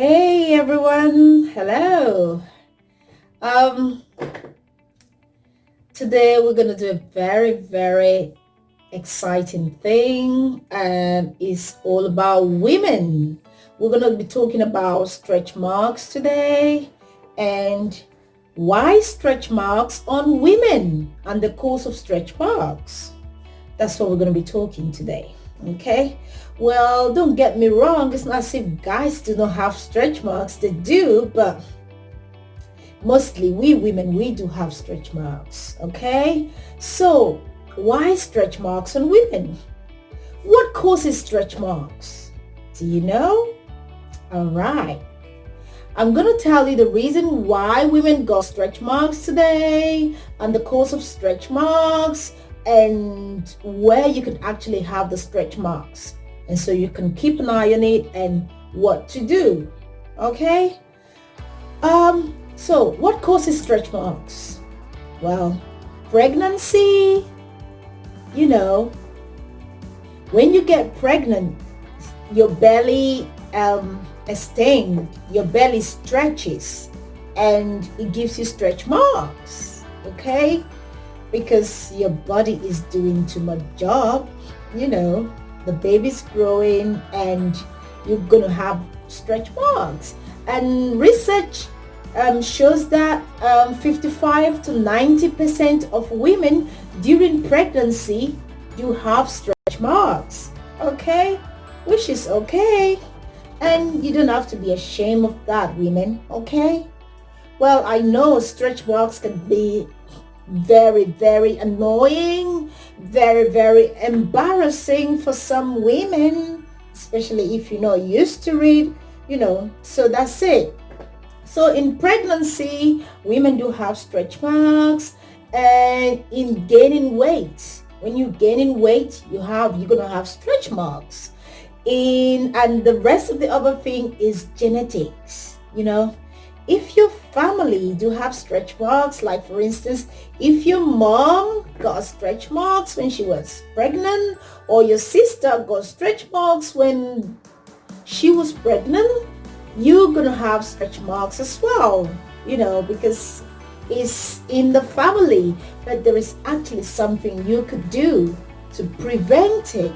Hey everyone, hello. Um, Today we're gonna do a very exciting thing, and it's all about women. We're gonna be talking about stretch marks today and why stretch marks on women and the cause of stretch marks. That's what we're gonna be talking today. Okay. Well, don't get me wrong. It's not as if guys do not have stretch marks. They do, but mostly we women, we do have stretch marks. Okay. So why stretch marks on women? What causes stretch marks? Do you know? All right. I'm going to tell you the reason why women got stretch marks today and the cause of stretch marks and where you can actually have the stretch marks. And so you can keep an eye on it and what to do. Okay? So what causes stretch marks? Well, pregnancy, you know, when you get pregnant, your belly extends, your belly stretches, and it gives you stretch marks, okay? Because your body is doing too much job, the baby's growing and you're gonna have stretch marks. And research shows that 55 to 90% of women during pregnancy do have stretch marks, okay? Which is okay. And you don't have to be ashamed of that, women, okay? Well, I know stretch marks can be very annoying, very embarrassing for some women, especially if you're not used to it, so that's it. So in pregnancy, women do have stretch marks, and in gaining weight, when you're gaining weight, you're gonna have stretch marks. And the rest of the other thing is genetics. If your family do have stretch marks, like for instance, if your mom got stretch marks when she was pregnant, or your sister got stretch marks when she was pregnant, you're gonna have stretch marks as well, because it's in the family. But there is actually something you could do to prevent it,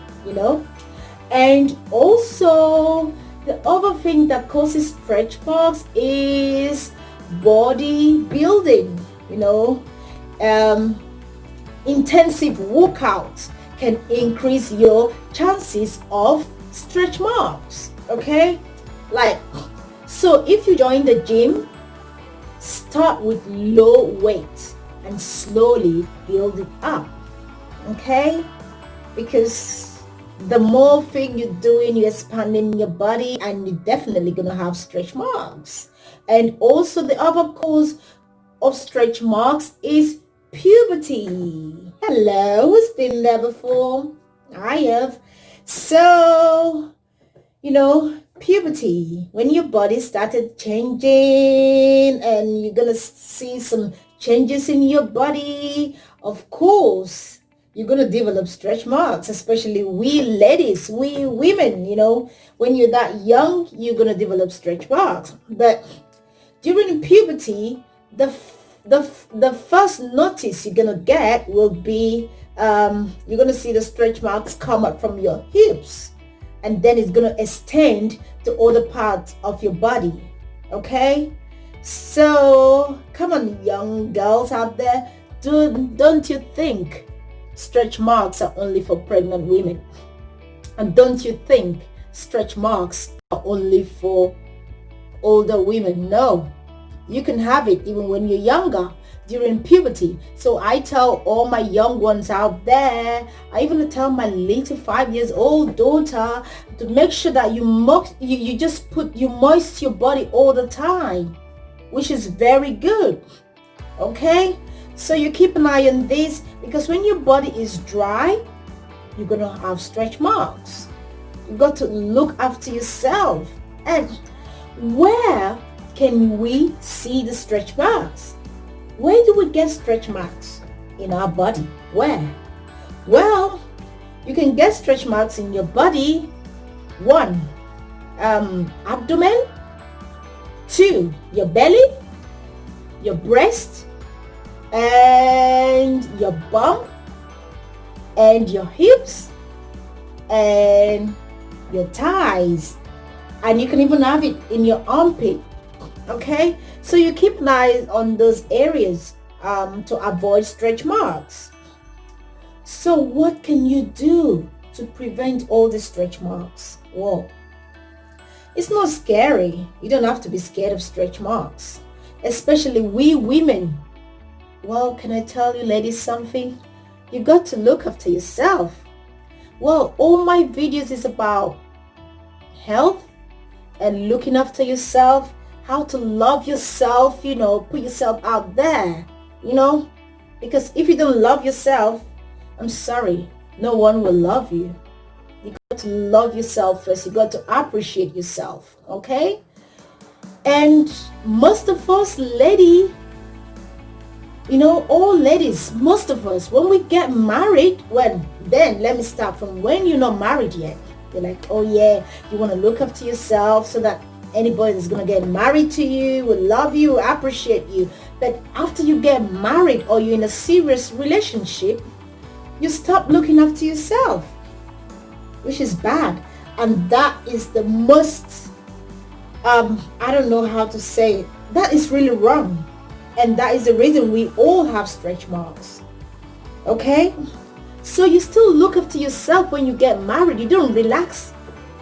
And also, the other thing that causes stretch marks is bodybuilding. Intensive workouts can increase your chances of stretch marks. Okay, so if you join the gym, start with low weight and slowly build it up. Okay, because the more thing you're doing, you're expanding your body, and you're definitely going to have stretch marks. And also the other cause of stretch marks is puberty. Hello, who's been there before? I have. So, puberty, when your body started changing and you're going to see some changes in your body, of course, you're going to develop stretch marks, especially we ladies, we women, when you're that young, you're going to develop stretch marks. But during puberty, the first notice you're going to get will be, you're going to see the stretch marks come up from your hips, and then it's going to extend to other parts of your body. Okay? So, come on, young girls out there, don't you think stretch marks are only for pregnant women? And don't you think stretch marks are only for older women? No, you can have it even when you're younger, during puberty. So I tell all my young ones out there, I even tell my little 5-year-old daughter to make sure that you moist your body all the time, which is very good. Okay, so you keep an eye on this, because when your body is dry, you're gonna have stretch marks. You got to look after yourself. And where can we see the stretch marks? Where do we get stretch marks in our body? Where? Well, you can get stretch marks in your body. One, abdomen. to your belly, your breast, and your bum, and your hips, and your thighs, and you can even have it in your armpit. Okay, so you keep an eye on those areas to avoid stretch marks. So what can you do to prevent all the stretch marks? Well, it's not scary. You don't have to be scared of stretch marks, especially we women. Well, can I tell you ladies something? You got to look after yourself. Well, all my videos is about health and looking after yourself, how to love yourself, put yourself out there, because if you don't love yourself, I'm sorry, no one will love you. You got to love yourself first. You got to appreciate yourself, okay? And most of us all ladies, most of us, when we get married, let me start from when you're not married yet. You're like, oh yeah, you want to look after yourself so that anybody that's going to get married to you will love you, appreciate you. But after you get married or you're in a serious relationship, you stop looking after yourself, which is bad. And that is the most, I don't know how to say it. That is really wrong. And that is the reason we all have stretch marks. Okay? So you still look after yourself when you get married. You don't relax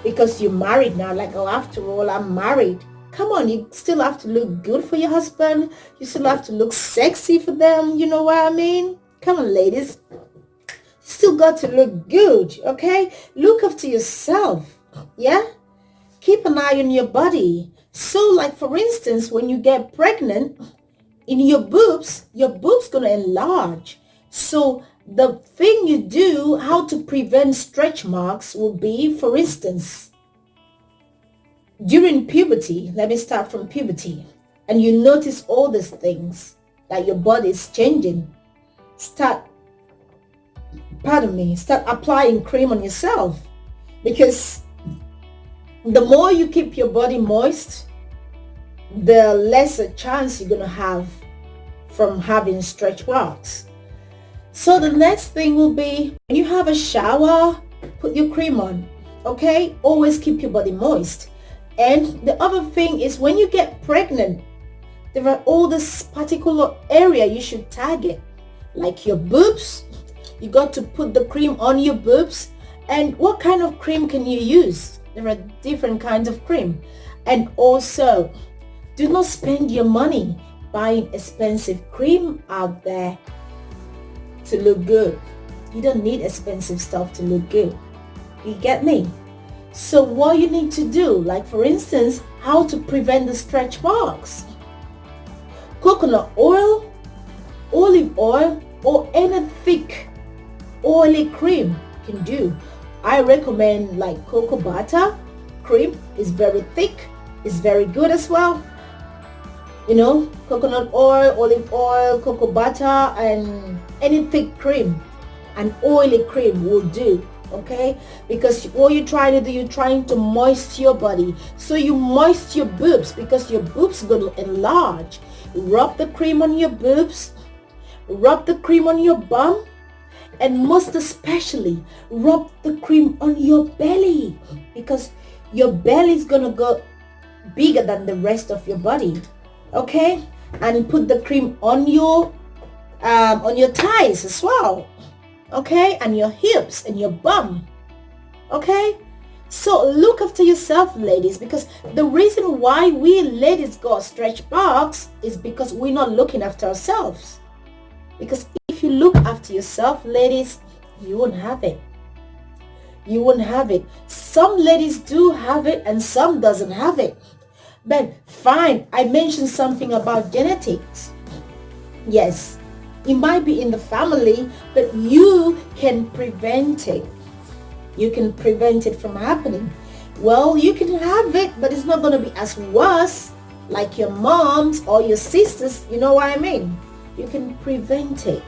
because you're married now. Like, oh, after all, I'm married. Come on, you still have to look good for your husband. You still have to look sexy for them. You know what I mean? Come on, ladies. You still got to look good, okay? Look after yourself, yeah? Keep an eye on your body. So, like, for instance, when you get pregnant, in your boobs gonna enlarge. So the thing you do, how to prevent stretch marks will be, for instance, during puberty, let me start from puberty, and you notice all these things, that your body is changing. Start applying cream on yourself, because the more you keep your body moist, the lesser chance you're going to have from having stretch marks. So the next thing will be, when you have a shower, put your cream on, okay? Always keep your body moist. And the other thing is, when you get pregnant, there are all this particular area you should target, like your boobs. You got to put the cream on your boobs. And what kind of cream can you use? There are different kinds of cream. And also, do not spend your money buying expensive cream out there to look good. You don't need expensive stuff to look good. You get me? So what you need to do, like for instance, how to prevent the stretch marks. Coconut oil, olive oil, or any thick oily cream you can do. I recommend like cocoa butter cream. Is very thick, it's very good as well. Coconut oil, olive oil, cocoa butter, and any thick cream, an oily cream will do, okay? Because what you're trying to do, you're trying to moisten your body. So you moist your boobs, because your boobs going to enlarge. Rub the cream on your boobs, rub the cream on your bum, and most especially, rub the cream on your belly, because your belly is going to go bigger than the rest of your body. Okay, and put the cream on your thighs as well, okay, and your hips and your bum, okay. So look after yourself, ladies, because the reason why we ladies got stretch marks is because we're not looking after ourselves. Because if you look after yourself, ladies, you won't have it. You won't have it. Some ladies do have it and some doesn't have it. But fine, I mentioned something about genetics. Yes, it might be in the family, but you can prevent it. You can prevent it from happening. Well, you can have it, but it's not going to be as worse like your moms or your sisters. You know what I mean? You can prevent it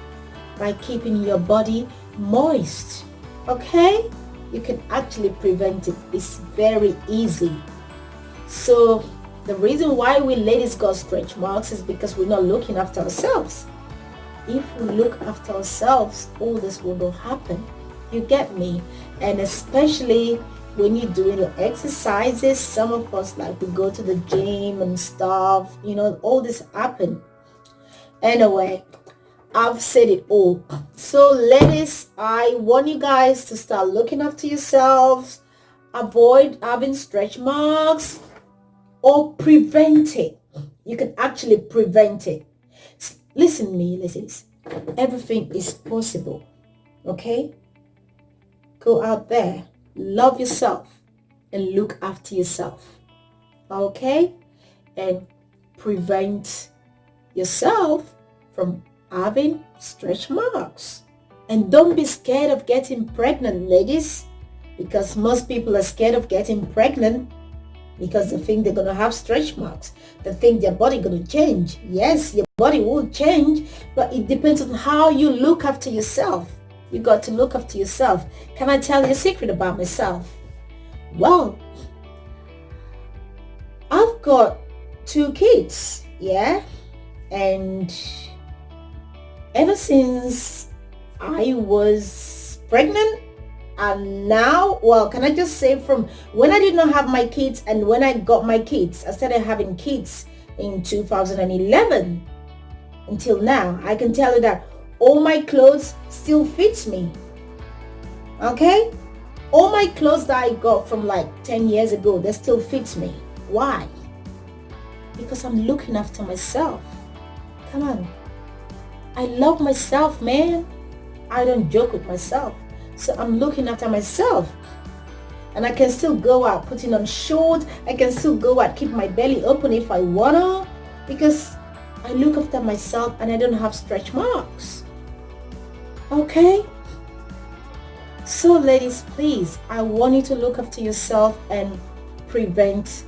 by keeping your body moist. Okay? You can actually prevent it. It's very easy. So The reason why we ladies got stretch marks is because we're not looking after ourselves. If we look after ourselves, all this will not happen. You get me? And especially when you're doing your exercises, some of us, like, we go to the gym and stuff, all this happen. Anyway, I've said it all. So ladies, I want you guys to start looking after yourselves, avoid having stretch marks, or prevent it. You can actually prevent it. Listen to me, ladies. Everything is possible. Okay? Go out there, love yourself, and look after yourself. Okay? And prevent yourself from having stretch marks. And don't be scared of getting pregnant, ladies, because most people are scared of getting pregnant because they think they're going to have stretch marks. They think their body going to change. Yes, your body will change, but it depends on how you look after yourself. You got to look after yourself. Can I tell you a secret about myself? Well, I've got 2 kids, yeah? And ever since I was pregnant, and now, well, can I just say, from when I did not have my kids and when I got my kids, I started having kids in 2011 until now, I can tell you that all my clothes still fits me. Okay? All my clothes that I got from like 10 years ago, they still fit me. Why? Because I'm looking after myself. Come on. I love myself, man. I don't joke with myself. So I'm looking after myself. And I can still go out putting on shorts. I can still go out, keep my belly open if I wanna, because I look after myself and I don't have stretch marks. Okay? So ladies, please, I want you to look after yourself and prevent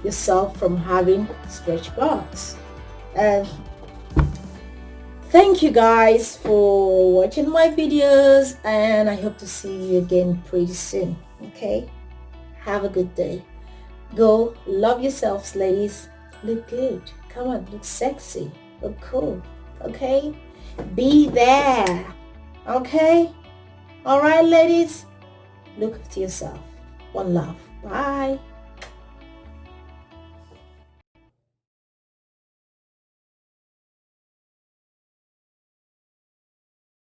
yourself from having stretch marks. Thank you guys for watching my videos, and I hope to see you again pretty soon. Okay? Have a good day. Go love yourselves, ladies. Look good. Come on, look sexy. Look cool. Okay? Be there. Okay? All right, ladies? Look after yourself. One love. Bye.